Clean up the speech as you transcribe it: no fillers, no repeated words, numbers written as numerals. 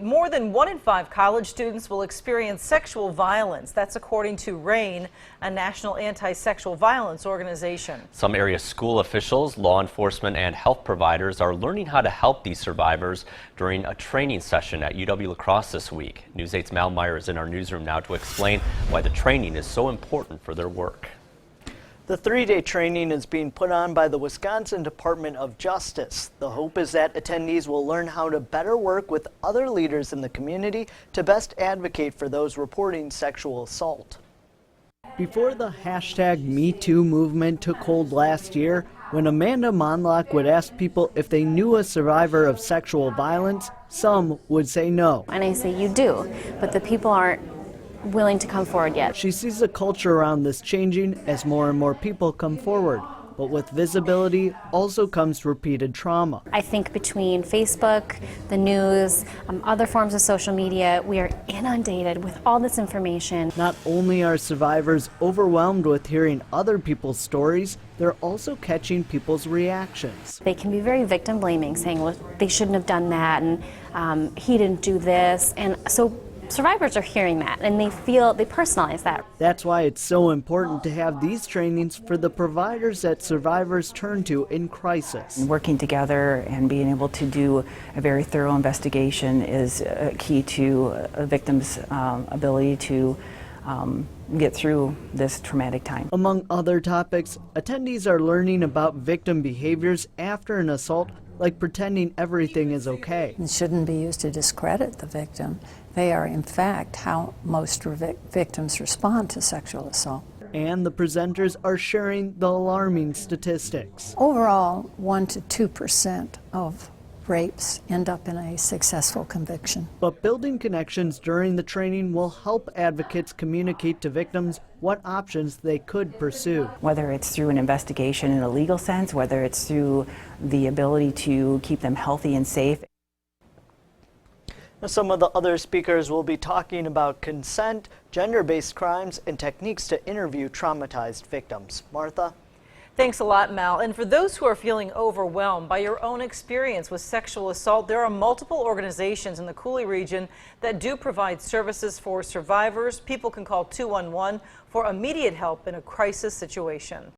More than 1 in 5 college students will experience sexual violence. That's according to RAINN, a national anti-sexual violence organization. Some area school officials, law enforcement, and health providers are learning how to help these survivors during a training session at UW-La Crosse this week. News 8's Mal Meyer is in our newsroom now to explain why the training is so important for their work. The 3-day training is being put on by the Wisconsin Department of Justice. The hope is that attendees will learn how to better work with other leaders in the community to best advocate for those reporting sexual assault. Before the #MeToo movement took hold last year, when Amanda Monlock would ask people if they knew a survivor of sexual violence, some would say no. And I say you do, but the people aren't willing to come forward yet. She sees the culture around this changing as more and more people come forward. But with visibility also comes repeated trauma. I think between Facebook, the news, other forms of social media, we are inundated with all this information. Not only are survivors overwhelmed with hearing other people's stories, they're also catching people's reactions. They can be very victim blaming, saying, well, they shouldn't have done that, and he didn't do this. And so survivors are hearing that, and they personalize that. That's why it's so important to have these trainings for the providers that survivors turn to in crisis. Working together and being able to do a very thorough investigation is key to a victim's ability to get through this traumatic time. Among other topics, attendees are learning about victim behaviors after an assault, like pretending everything is okay. It shouldn't be used to discredit the victim. They are, in fact, how most victims respond to sexual assault. And the presenters are sharing the alarming statistics. Overall, 1 to 2% of rapes end up in a successful conviction. But building connections during the training will help advocates communicate to victims what options they could pursue. Whether it's through an investigation in a legal sense, whether it's through the ability to keep them healthy and safe. Some of the other speakers will be talking about consent, gender-based crimes, and techniques to interview traumatized victims. Martha? Thanks a lot, Mal. And for those who are feeling overwhelmed by your own experience with sexual assault, there are multiple organizations in the Cooley region that do provide services for survivors. People can call 211 for immediate help in a crisis situation.